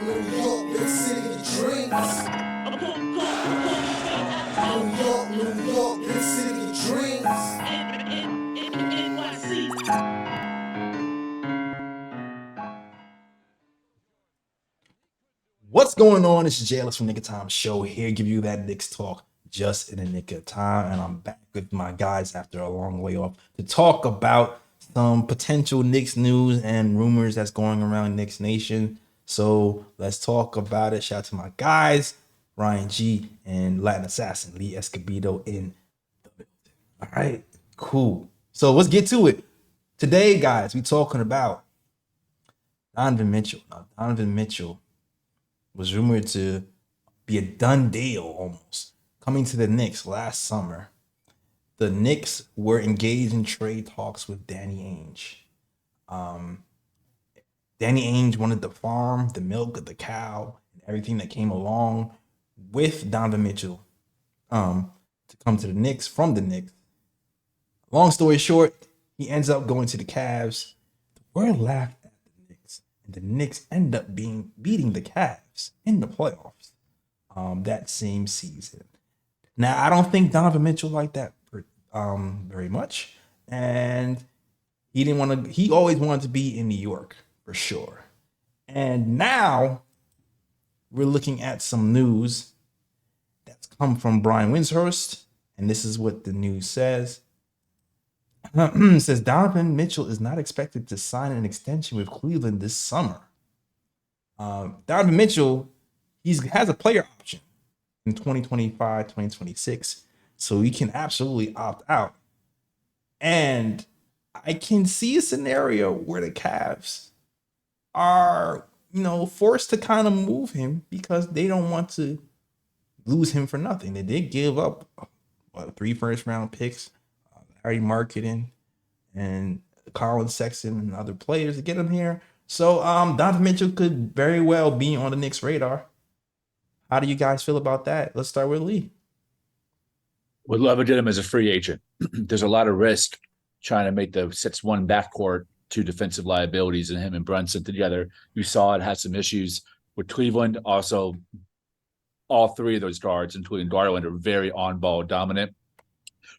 New York, big city of dreams. New York, big city of dreams. What's going on? It's Jailers from Knick Of Time Show here, give you that Knicks talk just in the nick of time. And I'm back with my guys after a long way off to talk about some potential Knicks news and rumors that's going around Knicks Nation. So let's talk about it. Shout out to my guys, Ryan G and Latin Assassin Lee Escobedo in the building. All right, cool. So let's get to it. Today, guys, we're talking about Donovan Mitchell. Now, Donovan Mitchell was rumored to be a done deal almost coming to the Knicks last summer. The Knicks were engaged in trade talks with Danny Ainge. Danny Ainge wanted the farm, the milk of the cow, and everything that came along with Donovan Mitchell to come to the Knicks from the Knicks. Long story short, he ends up going to the Cavs. We're laughed at the Knicks, and the Knicks end up beating the Cavs in the playoffs that same season. Now, I don't think Donovan Mitchell liked that very much, and he didn't want to. He always wanted to be in New York for sure. And now we're looking at some news that's come from Brian Windhorst, and this is what the news says. It says Donovan Mitchell is not expected to sign an extension with Cleveland this summer. Donovan Mitchell, he has a player option in 2025, 2026, so he can absolutely opt out. And I can see a scenario where the Cavs are, forced to kind of move him because they don't want to lose him for nothing. They did give up 3 first-round picks, Harry Marketing and Colin Sexton and other players to get him here. So Donovan Mitchell could very well be on the Knicks radar. How do you guys feel about that? Let's start with Lee. Would love to get him as a free agent. There's a lot of risk trying to make the 6-1 backcourt 2 defensive liabilities and him and Brunson together. You saw it had some issues with Cleveland. Also, all 3 of those guards, including Garland, are very on-ball dominant.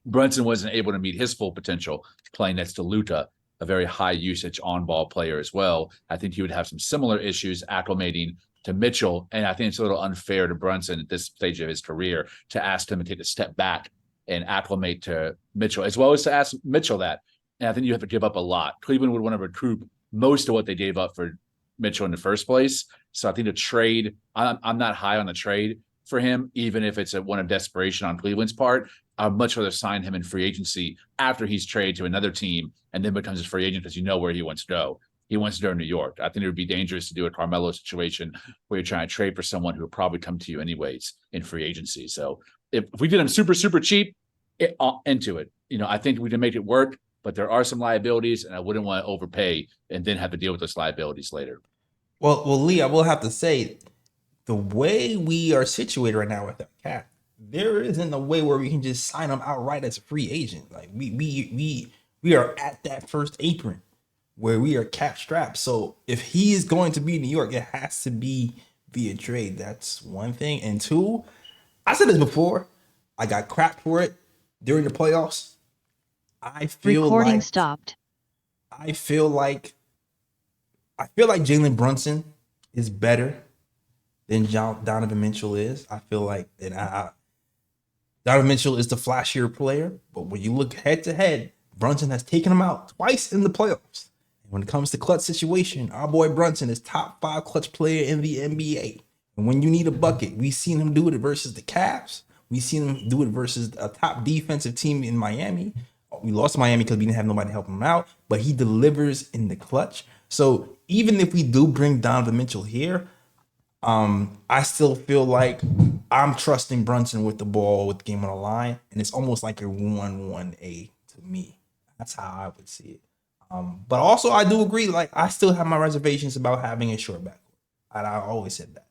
Brunson wasn't able to meet his full potential playing next to Luka, a very high usage on-ball player as well. I think he would have some similar issues acclimating to Mitchell, and I think it's a little unfair to Brunson at this stage of his career to ask him to take a step back and acclimate to Mitchell, as well as to ask Mitchell that. And I think you have to give up a lot. Cleveland would want to recoup most of what they gave up for Mitchell in the first place. So I think the trade, I'm not high on the trade for him, even if it's one of desperation on Cleveland's part. I'd much rather sign him in free agency after he's traded to another team and then becomes a free agent because you know where he wants to go. He wants to go to New York. I think it would be dangerous to do a Carmelo situation where you're trying to trade for someone who will probably come to you anyways in free agency. So if we get him super, super cheap, into it, I think we can make it work, but there are some liabilities and I wouldn't want to overpay and then have to deal with those liabilities later. Well, Lee, I will have to say, the way we are situated right now with the cap, there isn't a way where we can just sign him outright as a free agent. Like we are at that first apron where we are cap strapped. So if he is going to be in New York, it has to be via trade. That's one thing. And 2, I said this before, I got crapped for it during the playoffs. I feel Recording like stopped. I feel like Jalen Brunson is better than Donovan Mitchell is. I feel like Donovan Mitchell is the flashier player, but when you look head to head, Brunson has taken him out twice in the playoffs. And when it comes to clutch situation, our boy Brunson is top 5 clutch player in the NBA. And when you need a bucket, we've seen him do it versus the Cavs. We've seen him do it versus a top defensive team in Miami. We lost Miami because we didn't have nobody to help him out, but he delivers in the clutch. So even if we do bring Donovan Mitchell here, I still feel like I'm trusting Brunson with the ball with the game on the line, and it's almost like a 1-1A to me. That's how I would see it. But also, I do agree. Like, I still have my reservations about having a short backcourt. And I always said that.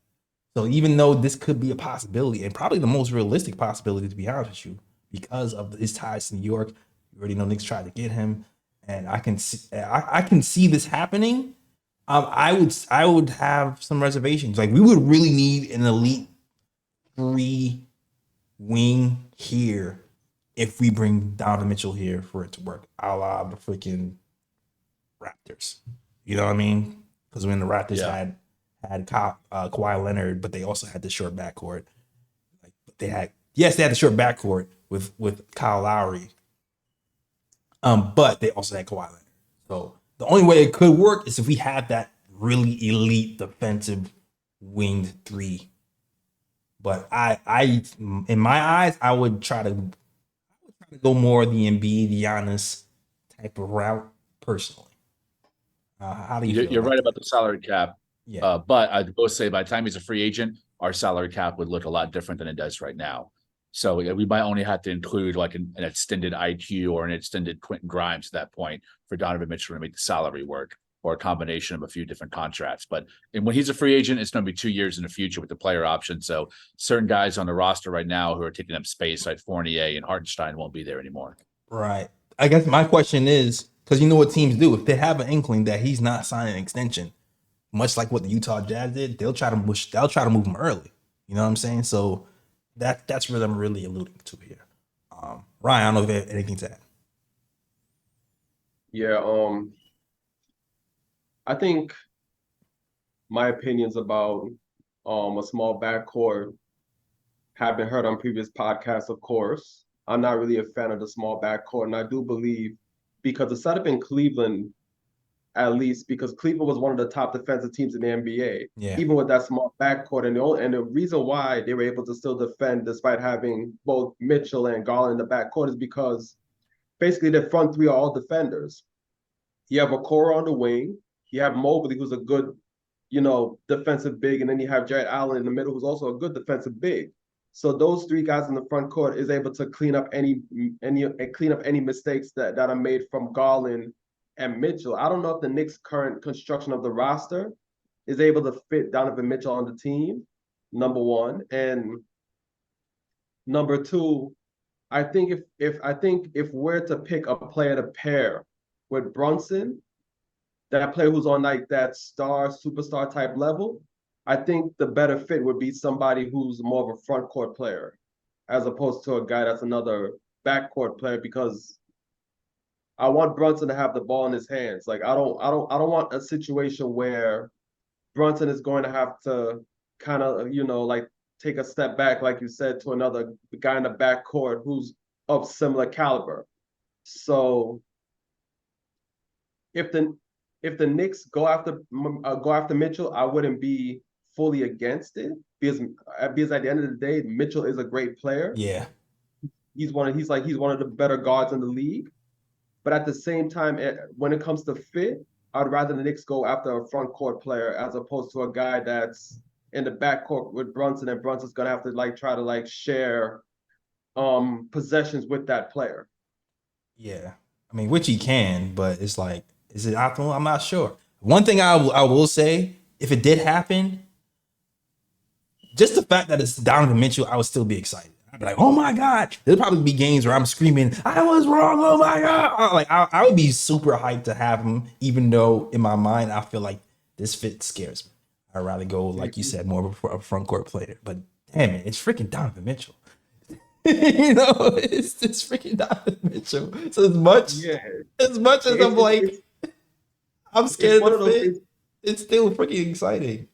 So even though this could be a possibility, and probably the most realistic possibility, to be honest with you, because of his ties to New York, you already know Knicks tried to get him, and I can see this happening. I would have some reservations. Like we would really need an elite 3 wing here if we bring Donovan Mitchell here for it to work, a la the freaking Raptors. You know what I mean? Because when the Raptors Yeah. had Kawhi Leonard, but they also had the short backcourt. Like they had, yes, they had the short backcourt with Kyle Lowry. But they also had Kawhi Leonard. So the only way it could work is if we had that really elite defensive winged 3. But in my eyes, I would try to go more the Embiid, Giannis type of route personally. How do you feel? You're About right that? about the salary cap. Yeah, But I'd both say by the time he's a free agent, our salary cap would look a lot different than it does right now. So we might only have to include like an extended IQ or an extended Quentin Grimes at that point for Donovan Mitchell to make the salary work, or a combination of a few different contracts. But and when he's a free agent, it's going to be 2 years in the future with the player option. So certain guys on the roster right now who are taking up space, like Fournier and Hartenstein, won't be there anymore. right. I guess my question is, because you know what teams do, if they have an inkling that he's not signing an extension, much like what the Utah Jazz did, they'll try to move him early. You know what I'm saying? So that's what I'm really alluding to here. Ryan, I don't know if you have anything to add. Yeah, I think my opinions about a small backcourt have been heard on previous podcasts, of course. I'm not really a fan of the small backcourt, and I do believe because the setup in Cleveland, at least because Cleveland was one of the top defensive teams in the NBA, Yeah. even with that small backcourt, and the reason why they were able to still defend despite having both Mitchell and Garland in the backcourt is because basically the front 3 are all defenders. You have Okoro on the wing. You have Mobley, who's a good, defensive big, and then you have Jarrett Allen in the middle, who's also a good defensive big. So those 3 guys in the front court is able to clean up any mistakes that are made from Garland and Mitchell. I don't know if the Knicks' current construction of the roster is able to fit Donovan Mitchell on the team, number one, and number two, I think if we're to pick a player to pair with Brunson, that player who's on like that superstar type level, I think the better fit would be somebody who's more of a front court player, as opposed to a guy that's another backcourt player, because I want Brunson to have the ball in his hands. Like I don't want a situation where Brunson is going to have to kind of, like take a step back, like you said, to another guy in the backcourt who's of similar caliber. So if the Knicks go after Mitchell, I wouldn't be fully against it, because at the end of the day, Mitchell is a great player. Yeah. He's one of the better guards in the league. But at the same time, when it comes to fit, I'd rather the Knicks go after a front court player as opposed to a guy that's in the backcourt with Brunson, and Brunson's gonna have to try to share possessions with that player. Yeah. I mean, which he can, but it's like, is it optimal? I'm not sure. One thing I will say, if it did happen, just the fact that it's Donovan Mitchell, I would still be excited. I'd be like, oh my God. There'll probably be games where I'm screaming, I was wrong. Oh my God. I would be super hyped to have him, even though in my mind, I feel like this fit scares me. I'd rather go, like you said, more of a front court player. But damn it, it's freaking Donovan Mitchell. It's freaking Donovan Mitchell. So as much as I'm like, I'm scared of the fit, it's still freaking exciting.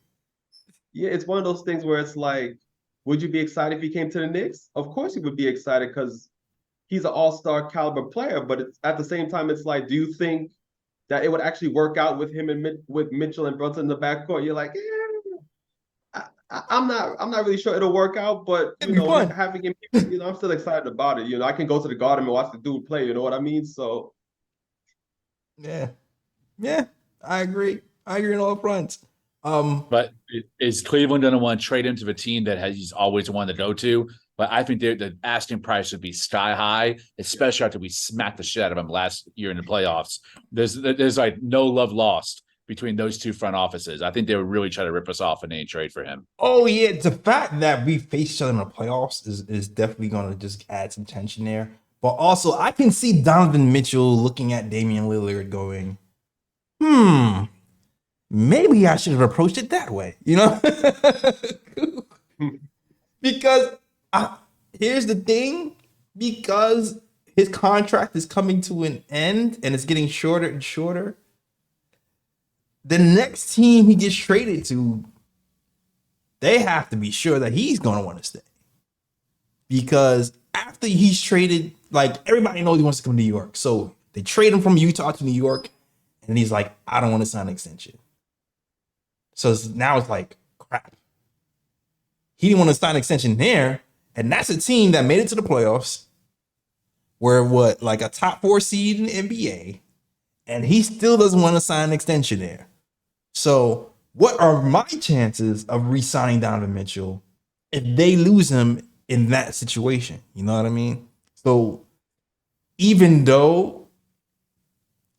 Yeah, it's one of those things where it's like, would you be excited if he came to the Knicks? Of course you would be excited, because he's an all-star caliber player. But at the same time, it's like, do you think that it would actually work out with him and with Mitchell and Brunson in the backcourt? You're like, I'm not really sure it'll work out, but having him, I'm still excited about it. I can go to the Garden and watch the dude play. You know what I mean? So yeah, I agree on all fronts. But is Cleveland going to want to trade him to a team that he's always wanted to go to? But I think the asking price would be sky high, especially after we smacked the shit out of him last year in the playoffs. There's like no love lost between those two front offices. I think they would really try to rip us off in any trade for him. Oh yeah, the fact that we face each other in the playoffs is definitely going to just add some tension there. But also, I can see Donovan Mitchell looking at Damian Lillard going, maybe I should have approached it that way, you know? Because here's the thing, because his contract is coming to an end and it's getting shorter and shorter, the next team he gets traded to, they have to be sure that he's going to want to stay. Because after he's traded, like, everybody knows he wants to come to New York. So they trade him from Utah to New York, and he's like, I don't want to sign an extension. So now it's like, crap. He didn't want to sign an extension there, and that's a team that made it to the playoffs. Were like a top 4 seed in the NBA, and he still doesn't want to sign an extension there. So what are my chances of re-signing Donovan Mitchell if they lose him in that situation? You know what I mean? So even though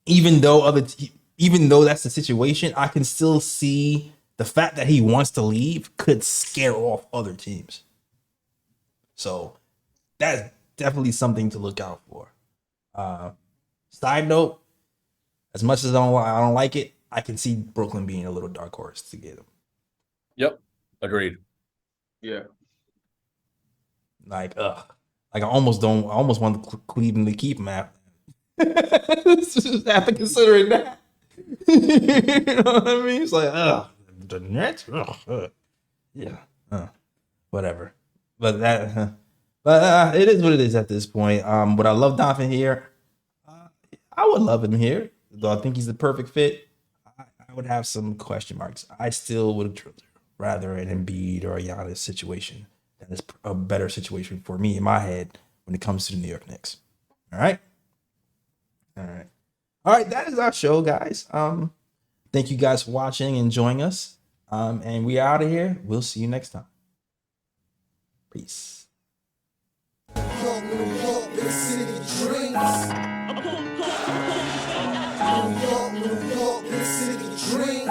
that's the situation, I can still see the fact that he wants to leave could scare off other teams. So that's definitely something to look out for. Side note, as much as I don't like it, I can see Brooklyn being a little dark horse to get him. Yep, agreed. Yeah. Like, I almost want Cleveland to keep him after. After considering that. You know what I mean? It's like, the Nets? Yeah. Whatever. But it is what it is at this point. Would I love Donovan here? I would love him here, though I think he's the perfect fit. I would have some question marks. I still would rather an Embiid or a Giannis situation. That is a better situation for me in my head when it comes to the New York Knicks. All right. That is our show, guys. Thank you guys for watching and joining us. And we out of here. We'll see you next time. Peace. New York, big city dreams. New York, big city dreams.